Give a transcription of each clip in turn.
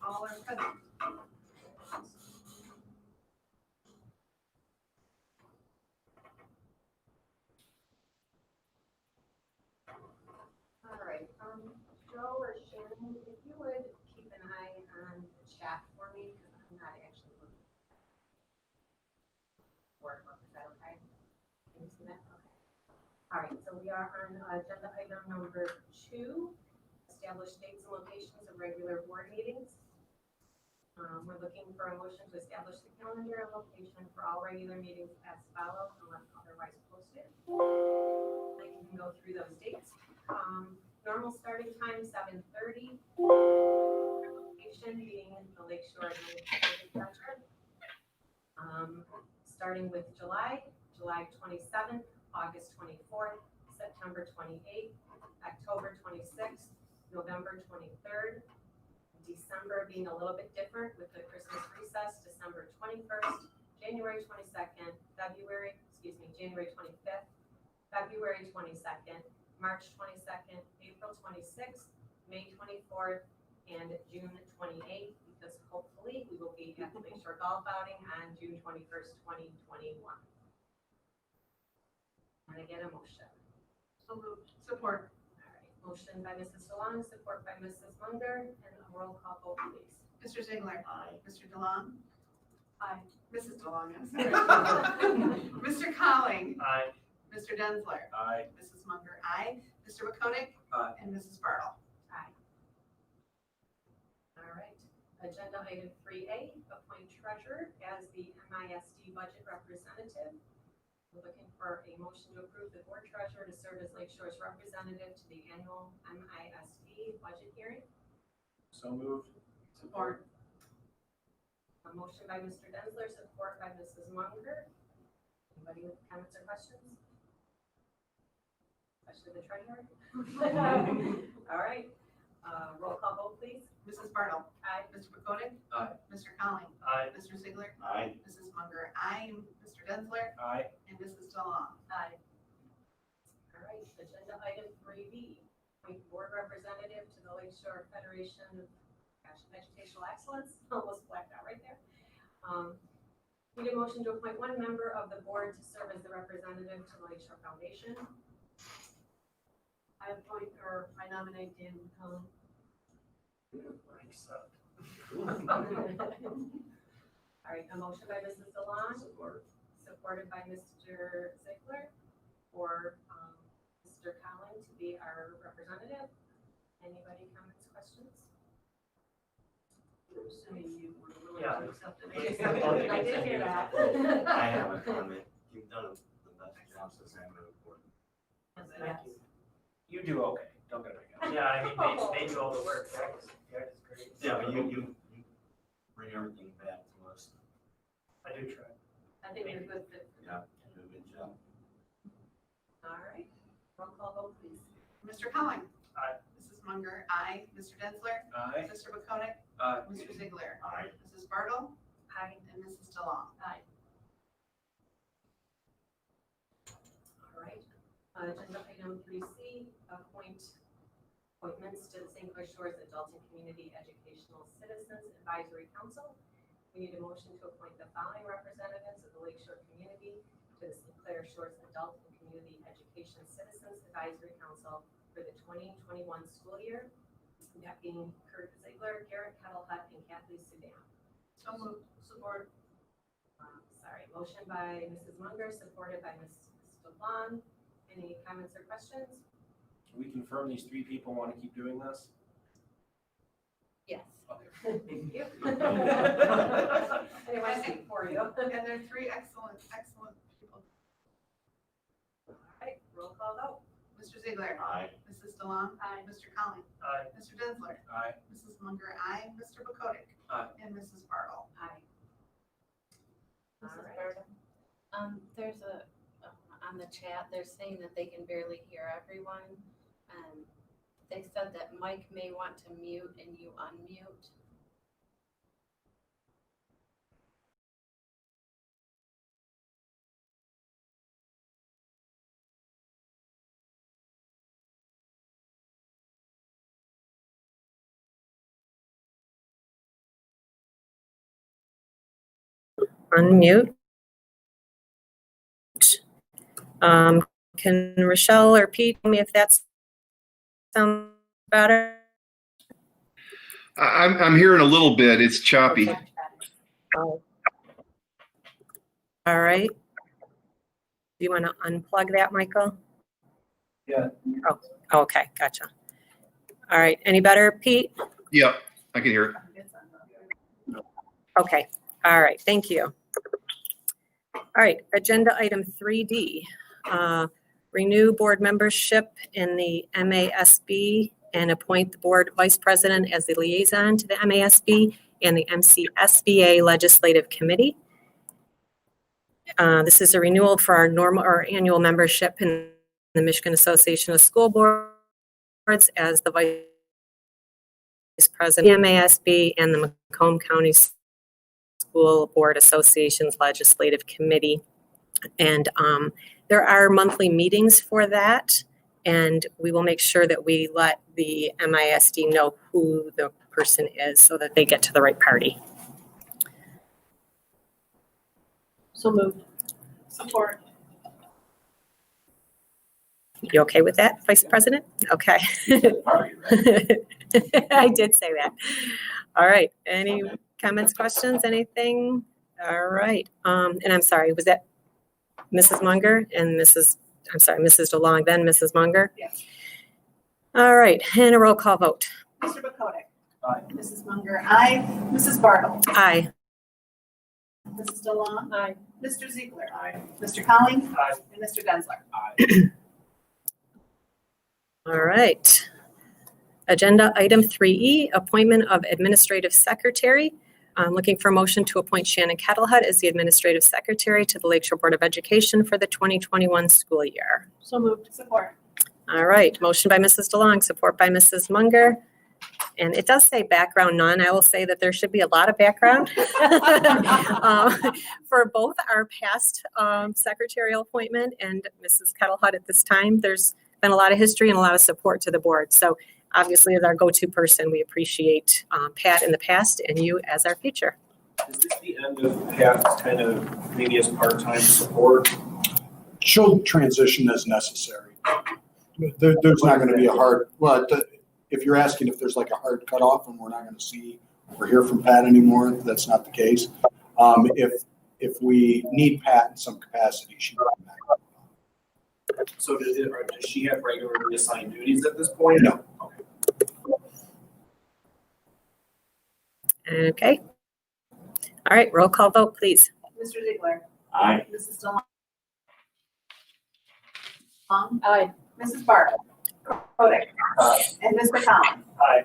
All are present. All right, Joe or Shannon, if you would keep an eye on the chat for me, because I'm not actually looking for it. Is that okay? Can you see that? Okay. All right, so we are on agenda item number 2, establish dates and locations of regular board meetings. We're looking for a motion to establish the calendar and location for all regular meetings as follows, unless otherwise posted. I can go through those dates. Normal starting time, 7:30. Location being the Lakeshore Administrative Center. Starting with July 27th, August 24th, September 28th, October 26th, November 23rd, December being a little bit different with the Christmas recess, December 21st, January 22nd, January 25th, February 22nd, March 22nd, April 26th, May 24th, and June 28th, because hopefully we will be at the Lakeshore Golf Outing on June 21st, 2021. Want to get a motion? So moved. Support. All right, motion by Mrs. DeLong, support by Mrs. Munger, and a roll call vote, please. Mr. Ziegler. Aye. Mr. DeLong. Aye. Mrs. DeLong, I'm sorry. Mr. Colling. Aye. Mr. Densler. Aye. Mrs. Munger, aye. Mr. McConick. Aye. And Mrs. Bartle. Aye. All right, agenda item 3A, appoint treasurer as the MISD budget representative. We're looking for a motion to approve the board treasurer to serve as Lakeshore's representative to the annual MISD budget hearing. So moved. Support. A motion by Mr. Densler, support by Mrs. Munger. Anybody with comments or questions? Especially the treasurer? All right, roll call vote, please. Mrs. Bartle. Aye. Mr. McConick. Aye. Mr. Colling. Aye. Mr. Ziegler. Aye. Mrs. Munger, aye. Mr. Densler. Aye. And Mrs. DeLong. Aye. All right, agenda item 3B, appoint board representative to the Lakeshore Federation of Educational Excellence, almost blacked out right there. Need a motion to appoint one member of the board to serve as the representative to the Lakeshore Foundation. I nominate Dan McCollum. All right, a motion by Mrs. DeLong, supported by Mr. Ziegler, for Mr. Collin to be our representative. Anybody comments, questions? Assuming you were willing Yeah. to accept it. I did hear that. I have a comment. You've done the best job since I'm on the board. Yes. You do okay. Don't get it again. Yeah, I mean, they do all the work, that was great. Yeah, but you bring everything back to us. I do try. I think you're a good fit. Yeah, you do a good job. All right, roll call vote, please. Mr. Colling. Aye. Mrs. Munger, aye. Mr. Densler. Aye. Mr. McConick. Aye. Mr. Ziegler. Aye. Mrs. Bartle. Aye. And Mrs. DeLong. Aye. All right, agenda item 3C, appointments to the St. Clair Shores Adult and Community Educational Citizens Advisory Council. We need a motion to appoint the following representatives of the Lakeshore community to the St. Clair Shores Adult and Community Education Citizens Advisory Council for the 2021 school year. That being Kurt Ziegler, Garrett Kettlehut, and Kathleen Sudan. So moved. Support. Motion by Mrs. Munger, supported by Mrs. DeLong. Any comments or questions? Can we confirm these 3 people want to keep doing this? Yes. Okay. Thank you. I didn't want to speak for you. All And they're 3 excellent people. right, roll call vote. Mr. Ziegler. Aye. Mrs. DeLong. Aye. Mr. Colling. Aye. Mr. Densler. Aye. Mrs. Munger, aye. Mr. McConick. Aye. And Mrs. Bartle. Aye. All Mrs. right. Bartle? There's on the chat, they're saying that they can barely hear everyone. They said that Mike may want to mute and you unmute. unmute. Can Rochelle or Pete tell me if that's sound better? I'm hearing a little bit. It's choppy. Okay. Oh. All right. Do you want to unplug that, Michael? Yeah. Oh, okay, gotcha. All right, any better, Pete? Yep, I can hear it. Okay, all right, thank you. All right, agenda item 3D. Renew board membership in the MASB and appoint the board vice president as the liaison to the MASB and the MCSBA Legislative Committee. This is a renewal for our annual membership in the Michigan Association of School Boards as the vice president of the MASB and the Macomb County School Board Association's Legislative Committee. And there are monthly meetings for that, and we will make sure that we let the MISD know who the person is so that they get to the right party. So moved. Support. You okay with that, Vice President? Okay. I did say that. All right. Any comments, questions, anything? All right. And I'm sorry, was that Mrs. Munger and Mrs. DeLong, then Mrs. Munger? Yes. All right. And a roll call vote. Mr. Bakotic. Aye. Mrs. Munger, aye. Mrs. Bartle. Aye. Mrs. DeLong. Aye. Mr. Ziegler. Aye. Mr. Colling. Aye. And Mr. Gensler. All right. Agenda item 3E, appointment of administrative secretary. I'm looking for a motion to appoint Shannon Kettlehut as the administrative secretary to the Lakeshore Board of Education for the 2021 school year. So moved. Support. All right, motion by Mrs. DeLong, support by Mrs. Munger. And it does say background none. I will say that there should be a lot of background for both our past secretarial appointment and Mrs. Kettlehut at this time. There's been a lot of history and a lot of support to the board. So obviously, as our go-to person, we appreciate Pat in the past and you as our future. Is this the end of Pat's kind of maybe as part-time support? She'll transition as necessary. There's not going to be a hard, well, if you're asking if there's like a hard cutoff and we're not going to see or hear from Pat anymore, that's not the case. If we need Pat in some capacity, she will come back. So does she have regularly assigned duties at this point? No. Okay. All right, roll call vote, please. Mr. Ziegler. Aye. Mrs. DeLong. Aye. Mrs. Bartle. Bakotic. Aye. And Mr. Colling. Aye.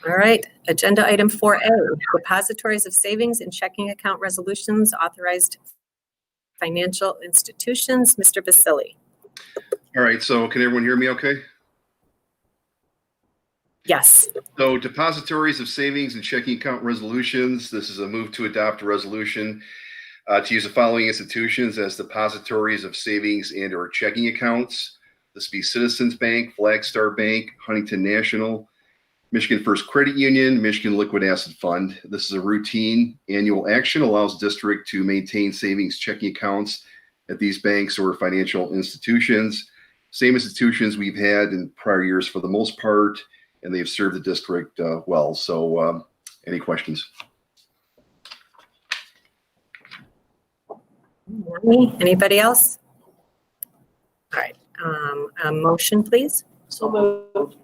All right, agenda item 4A, depositories of savings and checking account resolutions, authorized financial institutions. Mr. Basili. All right, so can everyone hear me okay? Yes. So depositories of savings and checking account resolutions, this is a move to adopt a resolution to use the following institutions as depositories of savings and or checking accounts. This be Citizens Bank, Flagstar Bank, Huntington National, Michigan First Credit Union, Michigan Liquid Asset Fund. This is a routine annual action, allows district to maintain savings checking accounts at these banks or financial institutions. Same institutions we've had in prior years for the most part, and they've served the district well. So any questions? Anybody else? All right, a motion, please. So moved.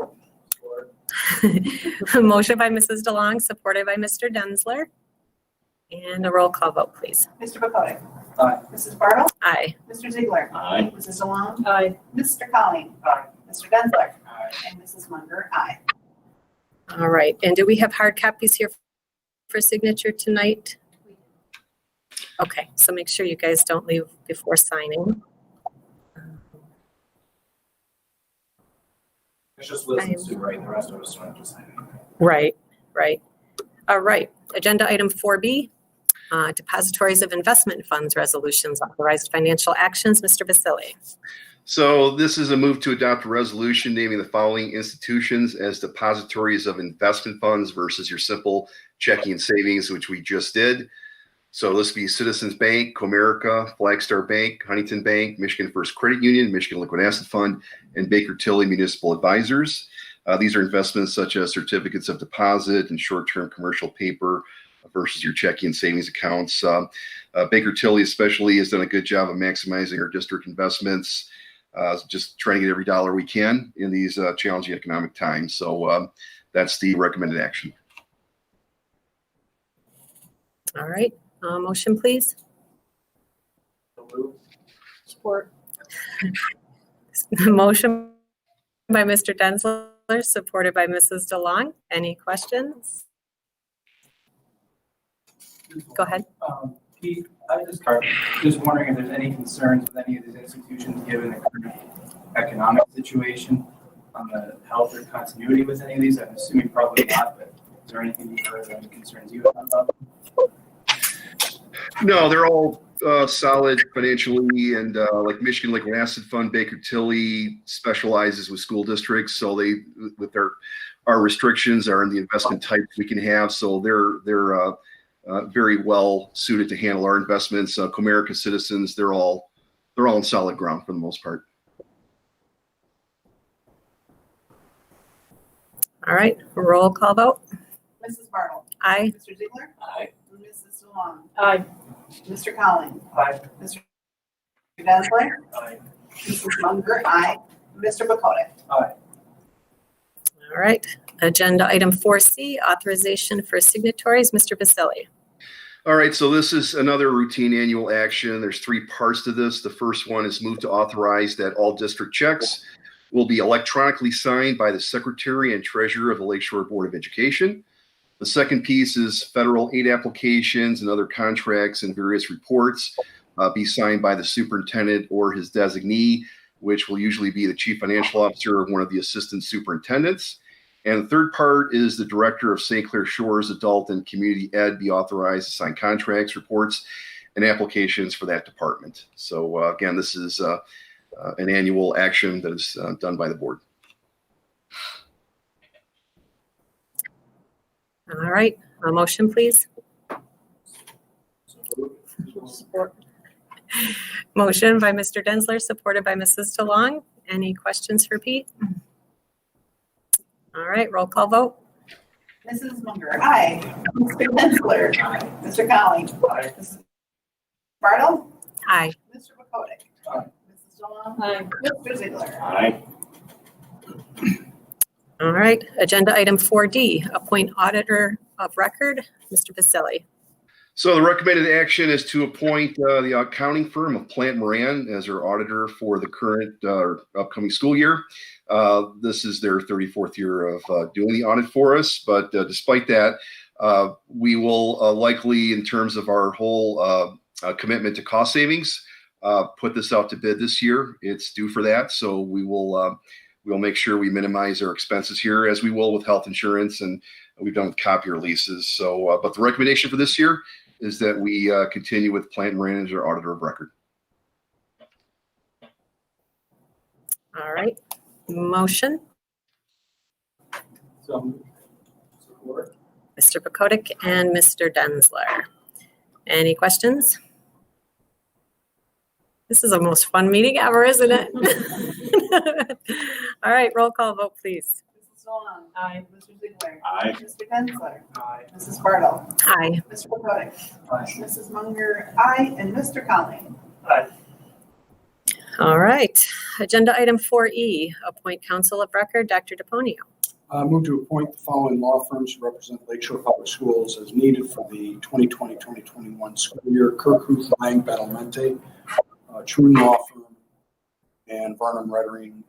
A motion by Mrs. DeLong, supported by Mr. Densler. And a roll call vote, please. Mr. Bakotic. Aye. Mrs. Bartle. Aye. Mr. Ziegler. Aye. Mrs. DeLong. Aye. Mr. Colling. Aye. Mr. Gensler. Aye. And Mrs. Munger, aye. All right, and do we have hard copies here for signature tonight? Okay, so make sure you guys don't leave before signing. It's just listen to, right? The rest of us don't have to sign anything. Right, right. All right, agenda item 4B, depositories of investment funds resolutions, authorized financial actions. Mr. Basili. So this is a move to adopt a resolution naming the following institutions as depositories of investment funds versus your simple checking and savings, which we just did. So this would be Citizens Bank, Comerica, Flagstar Bank, Huntington Bank, Michigan First Credit Union, Michigan Liquid Asset Fund, and Baker Tilly Municipal Advisors. These are investments such as certificates of deposit and short-term commercial paper versus your checking and savings accounts. Baker Tilly especially has done a good job of maximizing our district investments, just trying to get every dollar we can in these challenging economic times. So that's the recommended action. All right, motion, please. Support. Motion by Mr. Denzler, supported by Mrs. DeLong. Any questions? Go ahead. Pete, I just wondering if there's any concerns with any of these institutions given the current economic situation on the health or continuity with any of these. I'm assuming probably not, but is there anything you've heard or any concerns you have about them? No, they're all solid financially, and like Michigan Liquid Asset Fund, Baker Tilly specializes with school districts, so they, with our restrictions are in the investment types we can have, so they're very well suited to handle our investments. Comerica, Citizens, they're all on solid ground for the most part. All right, roll call vote. Mrs. Bartle. Aye. Mr. Ziegler. Aye. Mrs. DeLong. Aye. Mr. Colling. Aye. Mr. Denzler. Aye. Mrs. Munger. Aye. Mr. Bakotic. Aye. All right, agenda item 4C, authorization for signatories. Mr. Vasili. All right, so this is another routine annual action. There's three parts to this. The first one is move to authorize that all district checks will be electronically signed by the Secretary and Treasurer of the Lakeshore Board of Education. The second piece is federal aid applications and other contracts and various reports be signed by the superintendent or his designee, which will usually be the chief financial officer or one of the assistant superintendents. And the third part is the director of St. Clair Shores Adult and Community Ed be authorized to sign contracts, reports, and applications for that department. So again, this is an annual action that is done by the board. All right, a motion, please. Support. Motion by Mr. Denzler, supported by Mrs. DeLong. Any questions for Pete? All right, roll call vote. Mrs. Munger. Aye. Mr. Denzler. Aye. Mr. Colling. Aye. Mrs. Bartle. Aye. Mr. Bakotic. Aye. Mrs. DeLong. Aye. Mr. Ziegler. Aye. All right, agenda item 4D, appoint auditor of record. Mr. Vasili. So the recommended action is to appoint the accounting firm of Plant Moran as our auditor for the current upcoming school year. This is their 34th year of doing the audit for us, but despite that, we will likely, in terms of our whole commitment to cost savings, put this out to bid this year. It's due for that, so we'll make sure we minimize our expenses here, as we will with health insurance, and we've done with copier leases. So, but the recommendation for this year is that we continue with Plant Moran as our auditor of record. All right, motion. So, support. Mr. Bakotic and Mr. Denzler. Any questions? This is the most fun meeting ever, isn't it? All right, roll call vote, please. Mrs. DeLong. Aye. Mr. Ziegler. Aye. Mr. Denzler. Aye. Mrs. Bartle. Aye. Mr. Bakotic. Aye. Mrs. Munger. Aye. And Mr. Colling. Aye. All right, agenda item 4E, appoint counsel of record. Dr. DePonio. Move to appoint the following law firms to represent Lakeshore Public Schools as needed for the 2020-2021 school year: Kirkhuth, Lang, Badalamenti, True Law Firm, and Varnum, Reddering,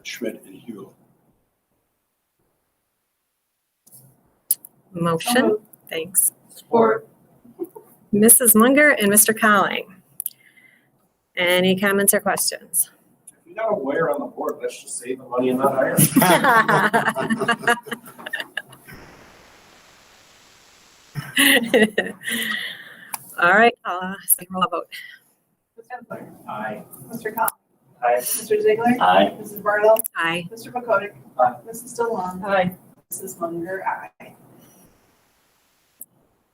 Schmidt, and Hewlett. Motion, thanks. Support. Mrs. Munger and Mr. Colling. Any comments or questions? If you got a lawyer on the board, let's just save the money and not hire. All right, second roll vote. Mr. Denzler. Aye. Mr. Colling. Aye. Mr. Ziegler. Aye. Mrs. Bartle. Aye. Mr. Bakotic. Aye. Mrs. DeLong. Aye. Mrs. Munger. Aye.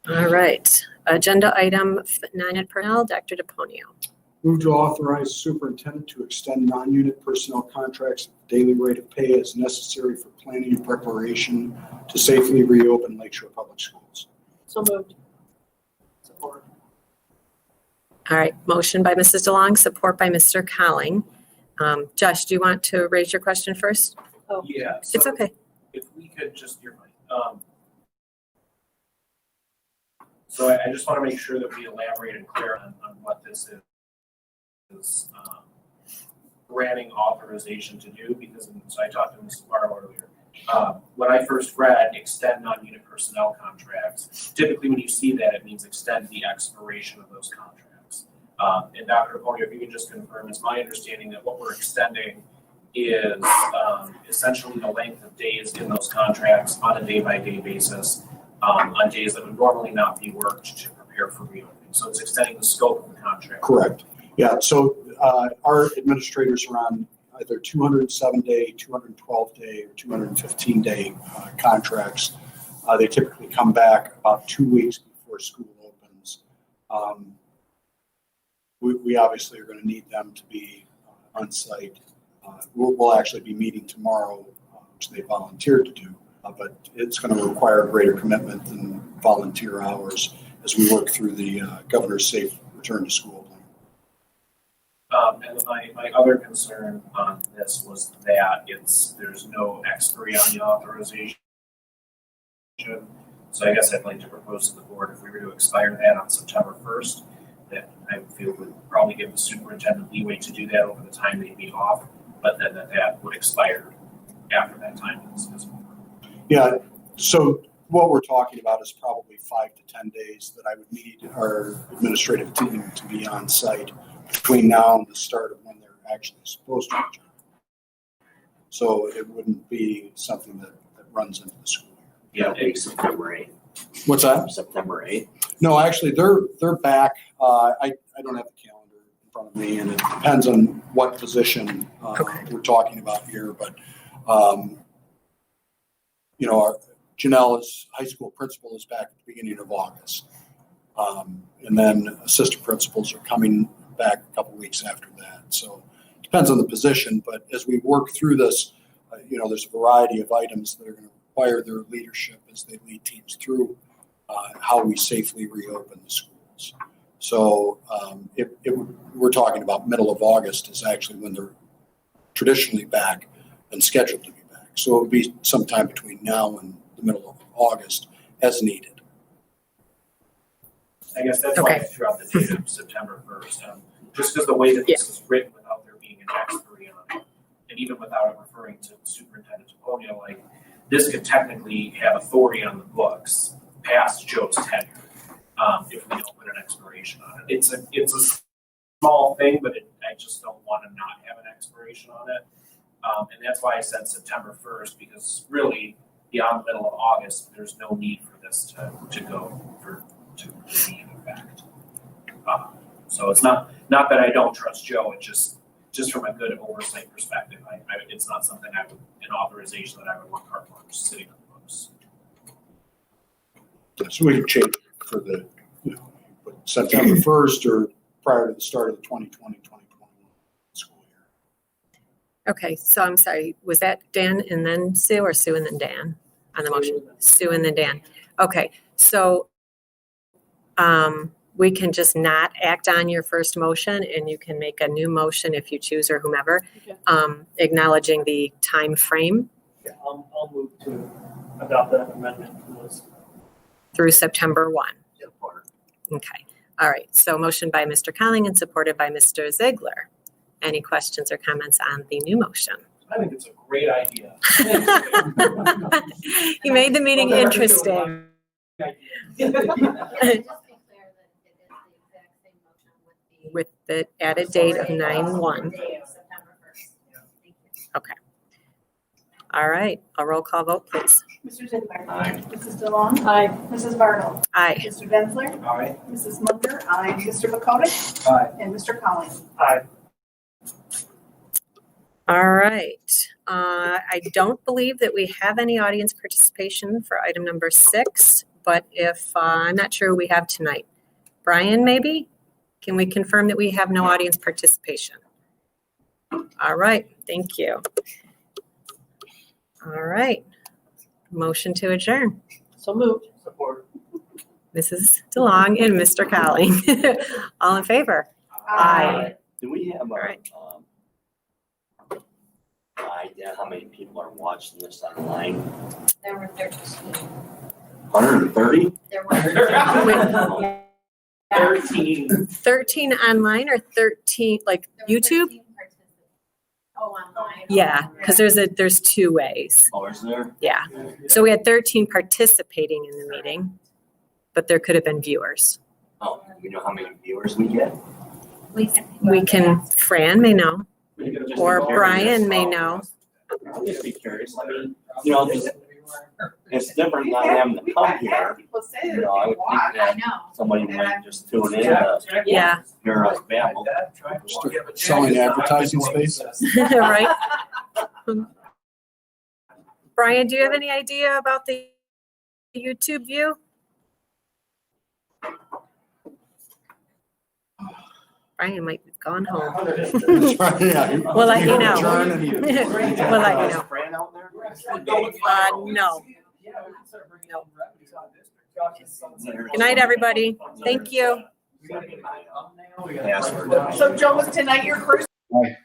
All right, agenda item 9 at personnel, Dr. DePonio. Move to authorize superintendent to extend non-unit personnel contracts at the daily rate of pay as necessary for planning and preparation to safely reopen Lakeshore Public Schools. So moved. Support. All right, motion by Mrs. DeLong, support by Mr. Colling. Josh, do you want to raise your question first? Yeah. It's so okay. If we could just, you're fine. So I just want to make sure that we elaborate and clear on what this is granting authorization to do, because, so I talked to Mrs. Barlow earlier. When I first read extend non-unit personnel contracts, typically when you see that, it means extend the expiration of those contracts. And Dr. DePonio, if you can just confirm, it's my understanding that what we're extending is essentially the length of days in those contracts on a day-by-day basis, on days that would normally not be worked to prepare for reopening. So it's extending the scope of the contract. Correct. Yeah, so our administrators are on either 207-day, 212-day, or 215-day contracts. They typically come back about 2 weeks before school opens. We obviously are going to need them to be on site. We'll actually be meeting tomorrow, which they volunteered to do, but it's going to require greater commitment than volunteer hours as we work through the governor's safe return to school plan. And my other concern on this was that there's no expiry on the authorization. So I guess I'd like to propose to the board, if we were to expire that on September 1st, that I feel would probably give the superintendent leeway to do that over the time they'd be off, but then that would expire after that time is over. Yeah, so what we're talking about is probably 5 to 10 days that I would need our administrative team to be on site between now and the start of when they're actually supposed to return. So it wouldn't be something that runs into the school year. Yeah, maybe September 8th. What's that? September 8th. No, actually, they're back. I don't have the calendar in front of me, and it depends on what position we're talking about here. But our Janelle high school principal is back at the beginning of August, and then assistant principals are coming back a couple weeks after that. So it depends on the position. But as we work through this, there's a variety of items that are going to require their leadership as they lead teams through how we safely reopen the schools. So we're talking about middle of August is actually when they're traditionally back and scheduled to be back. So it would be sometime between now and the middle of August as needed. I guess that's why I threw out the date of September 1st. Just because the way that this is written without there being an expiry on it, and even without it referring to Superintendent Toponio, like this could technically have authority on the books past Joe's tenure if we don't put an expiration on it. It's a small thing, but I just don't want to not have an expiration on it. And that's why I said September 1st, because really beyond the middle of August, there's no need for this to be in effect. So it's not that I don't trust Joe, it's just from a good oversight perspective, it's not something an authorization that I would want carte blanche sitting on the books. So we can change it for the, September 1st or prior to the start of the 2020-2021 school year. Okay, so I'm sorry, was that Dan and then Sue, or Sue and then Dan on the motion? Sue and then Dan. Okay, so we can just not act on your first motion, and you can make a new motion if you choose, or whomever, acknowledging the time frame Yeah, I'll move to adopt that amendment through September 1. Yeah, part. Okay, all right, so motion by Mr. Colling and supported by Mr. Ziegler. Any questions or comments on the new motion? I think it's a great idea. You made the meeting interesting. Just be clear that it is the exact same motion With the added date of 9/1. Day of September 1st. Thank you. Okay. All right, a roll call vote, please. Mr. Ziegler. Aye. Mrs. DeLong. Aye. Mrs. Barlow. Aye. Mr. Denzler. Aye. Mrs. Munger. Aye. Mr. McComish. Aye. And Mr. Collins. Aye. All right. I don't believe that we have any audience participation for item number 6, but if, I'm not sure who we have tonight. Brian, maybe? Can we confirm that we have no audience participation? All right, thank you. All right. Motion to adjourn. So moved. Support. Mrs. DeLong and Mr. Cowling. All in favor? Aye. Do we have All right. idea how many people are watching this online? There were 13. 130? There were 13. 13 online or 13, like YouTube? Oh, online. Yeah, because there's two ways. Oh, is there? Yeah. So we had 13 participating in the meeting, but there could have been viewers. Oh, do we know how many viewers we get? We can, Fran may know, or Brian may know. I'll just be curious. I mean, you know, it's different not having to come here. You know, I would think that somebody might just tune in to Yeah. hear us babble. Selling advertising space? Right? Brian, do you have any idea about the YouTube view? Brian might have gone home. We'll let you know. We'll let you know. Fran out there? No. Good night, everybody. Thank you. Password. So Joe, was tonight your first Aye.